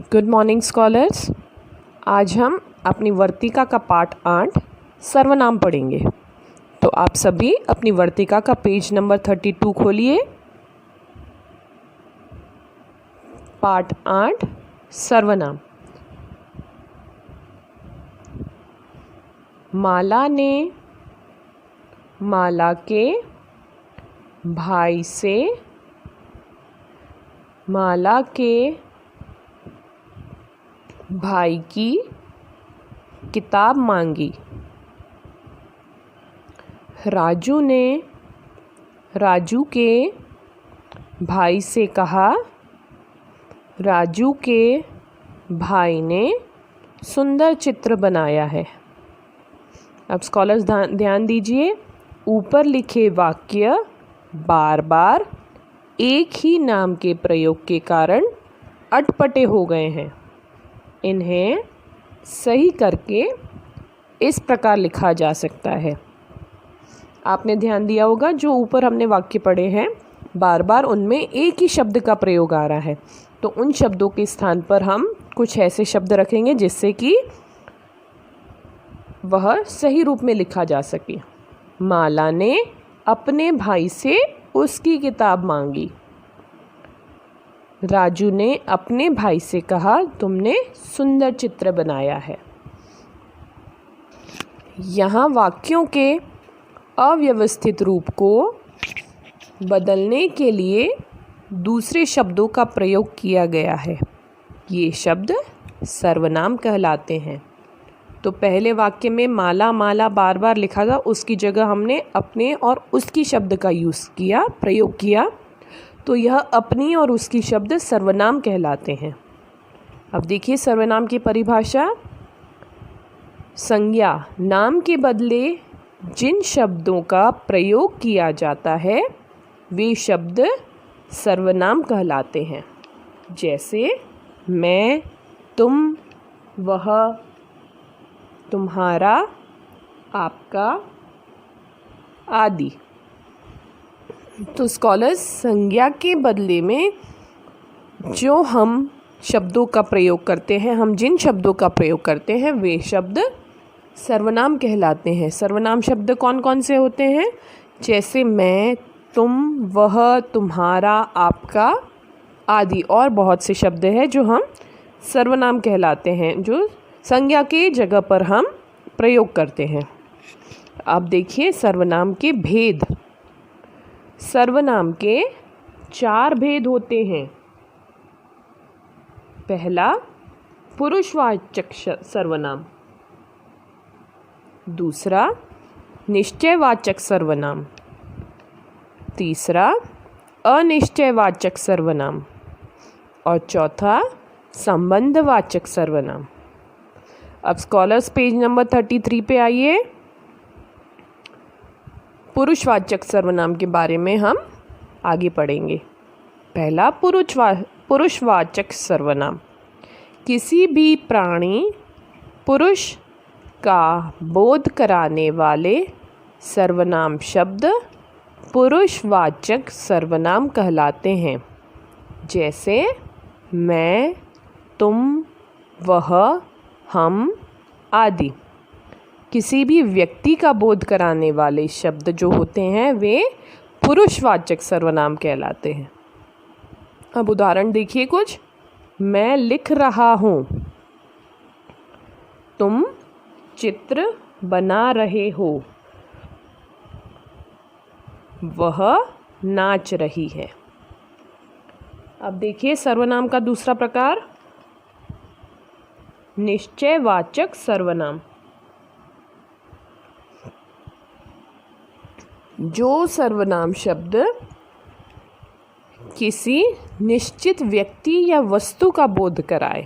Good morning scholars. आज हम अपनी वर्तिका का पाठ 8 सर्वनाम पढ़ेंगे। तो आप सभी अपनी वर्तिका का पेज नंबर 32 खोलिए। पाठ 8 सर्वनाम। माला ने माला के भाई से माला के भाई की किताब मांगी। राजू ने राजू के भाई से कहा। राजू के भाई ने सुंदर चित्र बनाया है। अब स्कॉलर्स ध्यान दीजिए, ऊपर लिखे वाक्य बार बार एक ही नाम के प्रयोग के कारण अटपटे हो गए हैं। इन्हें सही करके इस प्रकार लिखा जा सकता है। आपने ध्यान दिया होगा, जो ऊपर हमने वाक्य पढ़े हैं बार बार उनमें एक ही शब्द का प्रयोग आ रहा है, तो उन शब्दों के स्थान पर हम कुछ ऐसे शब्द रखेंगे जिससे कि वह सही रूप में लिखा जा सके। माला ने अपने भाई से उसकी किताब मांगी। राजू ने अपने भाई से कहा, तुमने सुंदर चित्र बनाया है। यहाँ वाक्यों के अव्यवस्थित रूप को बदलने के लिए दूसरे शब्दों का प्रयोग किया गया है। ये शब्द सर्वनाम कहलाते हैं। तो पहले वाक्य में माला माला बार बार लिखा था, उसकी जगह हमने अपने और उसकी शब्द का प्रयोग किया, तो यह अपनी और उसकी शब्द सर्वनाम कहलाते हैं। अब देखिए सर्वनाम की परिभाषा। संज्ञा, नाम के बदले जिन शब्दों का प्रयोग किया जाता है वे शब्द सर्वनाम कहलाते हैं। जैसे मैं, तुम, वह, तुम्हारा, आपका आदि। तो स्कॉलर्स, संज्ञा के बदले में जो हम शब्दों का प्रयोग करते हैं, हम जिन शब्दों का प्रयोग करते हैं वे शब्द सर्वनाम कहलाते हैं। सर्वनाम शब्द कौन कौन से होते हैं? जैसे मैं, तुम, वह, तुम्हारा, आपका आदि, और बहुत से शब्द हैं जो हम सर्वनाम कहलाते हैं, जो संज्ञा के जगह पर हम प्रयोग करते हैं। अब देखिए सर्वनाम के भेद। सर्वनाम के 4 भेद होते हैं। पहला, पुरुषवाचक सर्वनाम। दूसरा, निश्चयवाचक सर्वनाम। तीसरा, अनिश्चयवाचक सर्वनाम। और चौथा, संबंधवाचक सर्वनाम। अब स्कॉलर्स पेज नंबर 33 पे आइए। पुरुषवाचक सर्वनाम के बारे में हम आगे पढ़ेंगे। पहला, पुरुषवाचक सर्वनाम। किसी भी प्राणी पुरुष का बोध कराने वाले सर्वनाम शब्द पुरुषवाचक सर्वनाम कहलाते हैं। जैसे मैं, तुम, वह, हम आदि। किसी भी व्यक्ति का बोध कराने वाले शब्द जो होते हैं वे पुरुषवाचक सर्वनाम कहलाते हैं। अब उदाहरण देखिए कुछ। मैं लिख रहा हूँ। तुम चित्र बना रहे हो। वह नाच रही है। अब देखिए सर्वनाम का दूसरा प्रकार, निश्चयवाचक सर्वनाम। जो सर्वनाम शब्द किसी निश्चित व्यक्ति या वस्तु का बोध कराए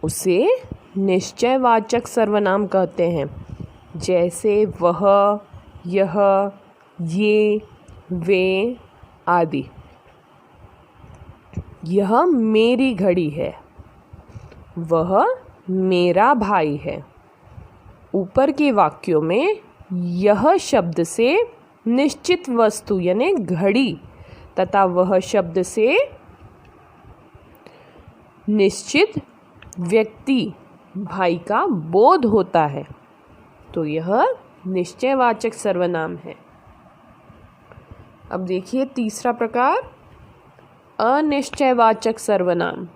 उसे निश्चयवाचक सर्वनाम कहते हैं। जैसे वह, यह, ये, वे आदि। यह मेरी घड़ी है। वह मेरा भाई है। ऊपर के वाक्यों में यह शब्द से निश्चित वस्तु यानी घड़ी तथा वह शब्द से निश्चित व्यक्ति भाई का बोध होता है, तो यह निश्चयवाचक सर्वनाम है। अब देखिए तीसरा प्रकार, अनिश्चयवाचक सर्वनाम।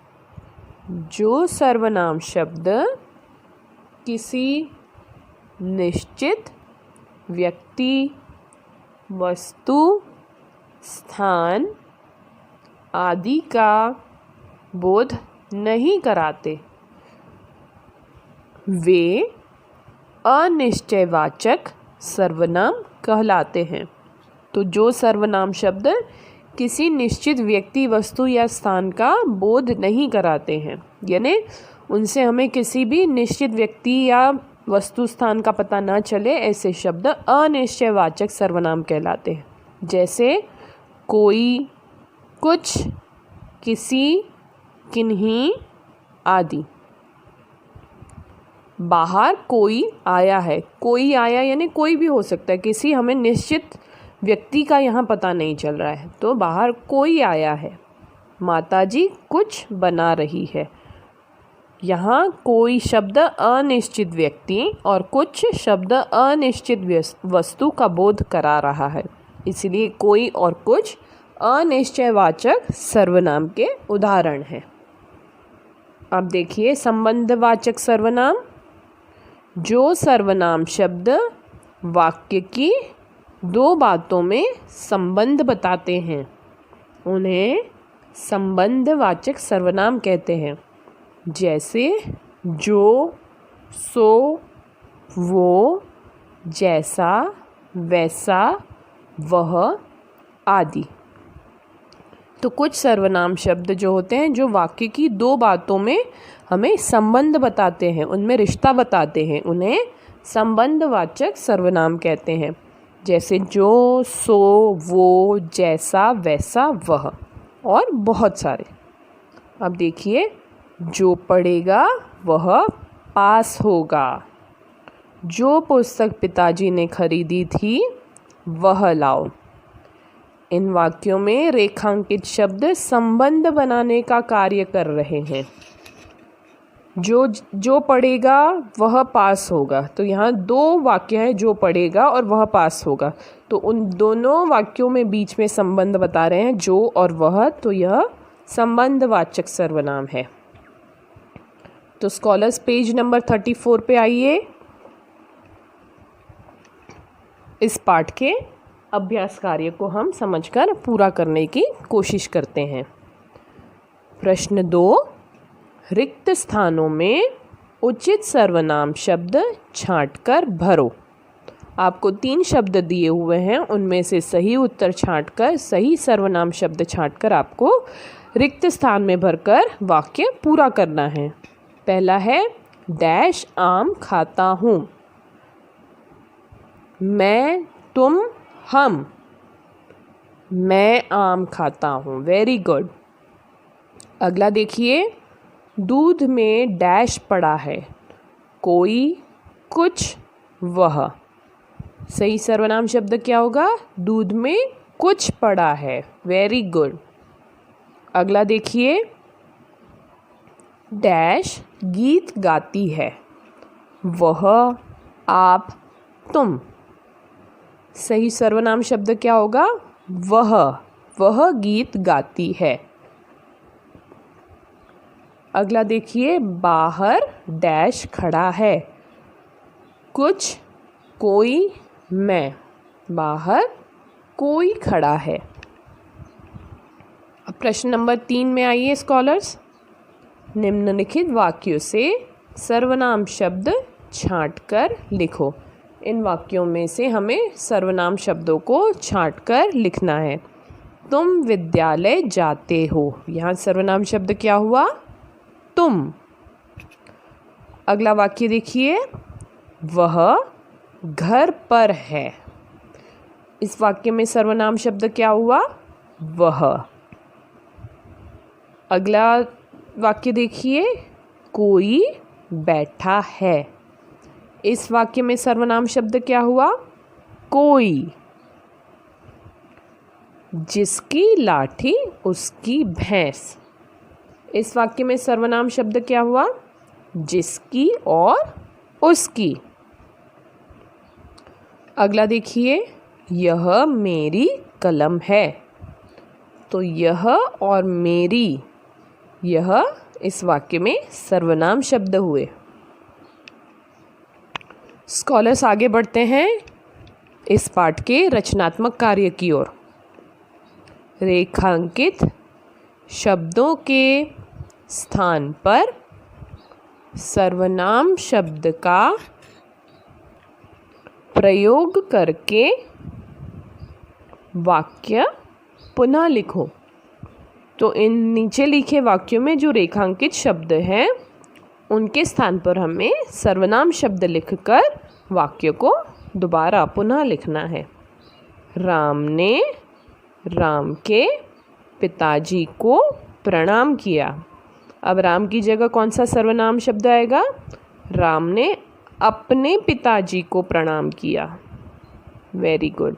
जो सर्वनाम शब्द किसी निश्चित व्यक्ति, वस्तु, स्थान आदि का बोध नहीं कराते, वे अनिश्चयवाचक सर्वनाम कहलाते हैं। तो जो सर्वनाम शब्द किसी निश्चित व्यक्ति, वस्तु या स्थान का बोध नहीं कराते हैं, यानी उनसे हमें किसी भी निश्चित व्यक्ति या वस्तु, स्थान का पता ना चले, ऐसे शब्द अनिश्चयवाचक सर्वनाम कहलाते हैं। जैसे कोई, कुछ, किसी, किन्हीं आदि। बाहर कोई आया है, कोई आया यानी कोई भी हो सकता है, किसी हमें निश्चित व्यक्ति का यहाँ पता नहीं चल रहा है, तो बाहर कोई आया है। माताजी कुछ बना रही है। यहाँ कोई शब्द अनिश्चित व्यक्ति और कुछ शब्द अनिश्चित वस्तु का बोध करा रहा है, इसलिए कोई और कुछ अनिश्चयवाचक सर्वनाम के उदाहरण हैं। अब देखिए संबंधवाचक सर्वनाम। जो सर्वनाम शब्द वाक्य की दो बातों में संबंध बताते हैं, उन्हें संबंधवाचक सर्वनाम कहते हैं। जैसे जो, सो, वो, जैसा, वैसा, वह आदि। तो कुछ सर्वनाम शब्द जो होते हैं, जो वाक्य की दो बातों में हमें संबंध बताते हैं, उनमें रिश्ता बताते हैं, उन्हें संबंधवाचक सर्वनाम कहते हैं। जैसे जो, सो, वो, जैसा, वैसा, वह और बहुत सारे। अब देखिए, जो पढ़ेगा वह पास होगा। जो पुस्तक पिताजी ने खरीदी थी वह लाओ। इन वाक्यों में रेखांकित शब्द संबंध बनाने का कार्य कर रहे हैं। जो पढ़ेगा वह पास होगा, तो यहाँ दो वाक्य हैं, जो पढ़ेगा और वह पास होगा, तो उन दोनों वाक्यों में बीच में संबंध बता रहे हैं, जो और वह, तो यह संबंधवाचक सर्वनाम है। तो स्कॉलर्स पेज नंबर 34 पे आइए। इस पाठ के अभ्यास कार्य को हम समझकर पूरा करने की कोशिश करते हैं। प्रश्न 2, रिक्त स्थानों में उचित सर्वनाम शब्द छांटकर भरो। आपको 3 शब्द दिए हुए हैं, उनमें से सही उत्तर छांटकर, सही सर्वनाम शब्द छांटकर आपको रिक्त स्थान में भरकर वाक्य पूरा करना है। पहला है डैश आम खाता हूँ। मैं, तुम, हम। मैं आम खाता हूँ। Very good. अगला देखिए, दूध में डैश पड़ा है। कोई, कुछ, वह। सही सर्वनाम शब्द क्या होगा? दूध में कुछ पड़ा है। Very good. अगला देखिए, डैश गीत गाती है। वह, आप, तुम। सही सर्वनाम शब्द क्या होगा? वह गीत गाती है। अगला देखिए, बाहर डैश खड़ा है। कुछ, कोई, मैं। बाहर कोई खड़ा है। अब प्रश्न नंबर 3 में आइए स्कॉलर्स। निम्नलिखित वाक्यों से सर्वनाम शब्द छांटकर लिखो। इन वाक्यों में से हमें सर्वनाम शब्दों को छांटकर लिखना है। तुम विद्यालय जाते हो। यहाँ सर्वनाम शब्द क्या हुआ? तुम। अगला वाक्य देखिए, वह घर पर है। इस वाक्य में सर्वनाम शब्द क्या हुआ? वह। अगला वाक्य देखिए, कोई बैठा है। इस वाक्य में सर्वनाम शब्द क्या हुआ? कोई। जिसकी लाठी उसकी भैंस। इस वाक्य में सर्वनाम शब्द क्या हुआ? जिसकी और उसकी। अगला देखिए, यह मेरी कलम है। तो यह और मेरी, यह इस वाक्य में सर्वनाम शब्द हुए। स्कॉलर्स आगे बढ़ते हैं इस पाठ के रचनात्मक कार्य की ओर। रेखांकित शब्दों के स्थान पर सर्वनाम शब्द का प्रयोग करके वाक्य पुनः लिखो। तो इन नीचे लिखे वाक्यों में जो रेखांकित शब्द हैं उनके स्थान पर हमें सर्वनाम शब्द लिखकर वाक्य को दोबारा पुनः लिखना है। राम ने राम के पिताजी को प्रणाम किया। अब राम की जगह कौन सा सर्वनाम शब्द आएगा? राम ने अपने पिताजी को प्रणाम किया। Very good.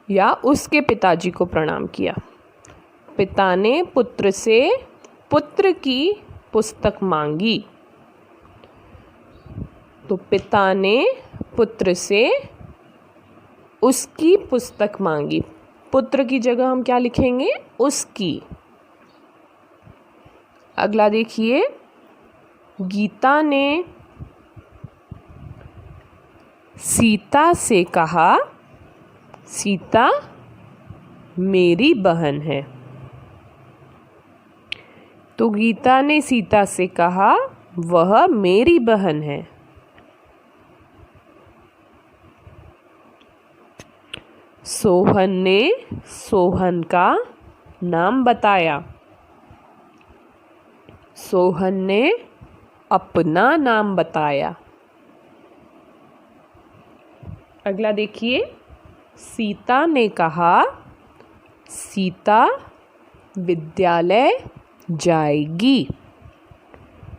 या उसके पिताजी को प्रणाम किया। पिता ने पुत्र से पुत्र की पुस्तक मांगी। तो पिता ने पुत्र से उसकी पुस्तक मांगी। पुत्र की जगह हम क्या लिखेंगे? उसकी। अगला देखिए, गीता ने सीता से कहा, सीता मेरी बहन है। तो गीता ने सीता से कहा, वह मेरी बहन है। सोहन ने सोहन का नाम बताया। सोहन ने अपना नाम बताया। अगला देखिए, सीता ने कहा, सीता विद्यालय जाएगी।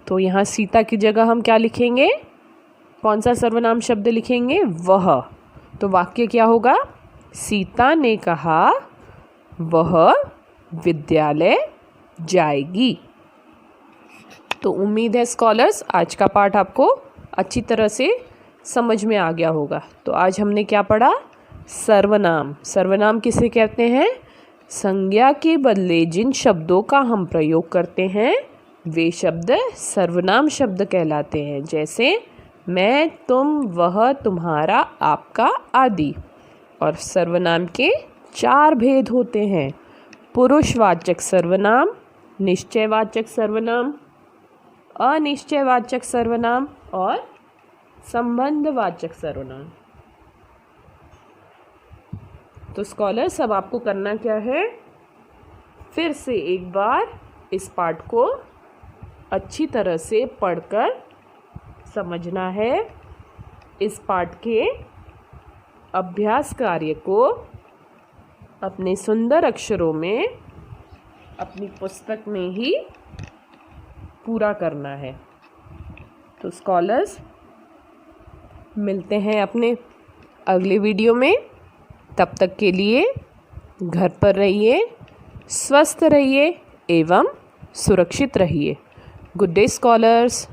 तो यहाँ सीता की जगह हम क्या लिखेंगे? कौन सा सर्वनाम शब्द लिखेंगे? वह। तो वाक्य क्या होगा? सीता ने कहा वह विद्यालय जाएगी। तो उम्मीद है स्कॉलर्स आज का पाठ आपको अच्छी तरह से समझ में आ गया होगा। तो आज हमने क्या पढ़ा? सर्वनाम। सर्वनाम किसे कहते हैं? संज्ञा के बदले जिन शब्दों का हम प्रयोग करते हैं वे शब्द सर्वनाम शब्द कहलाते हैं। जैसे मैं, तुम, वह, तुम्हारा, आपका आदि। और सर्वनाम के 4 भेद होते हैं: पुरुषवाचक सर्वनाम, निश्चयवाचक सर्वनाम, अनिश्चयवाचक सर्वनाम और संबंधवाचक सर्वनाम। तो स्कॉलर्स अब आपको करना क्या है? फिर से एक बार इस पाठ को अच्छी तरह से पढ़कर समझना है। इस पाठ के अभ्यास कार्य को अपने सुंदर अक्षरों में अपनी पुस्तक में ही पूरा करना है। तो स्कॉलर्स मिलते हैं अपने अगले वीडियो में। तब तक के लिए घर पर रहिए, स्वस्थ रहिए एवं सुरक्षित रहिए। Good day scholars.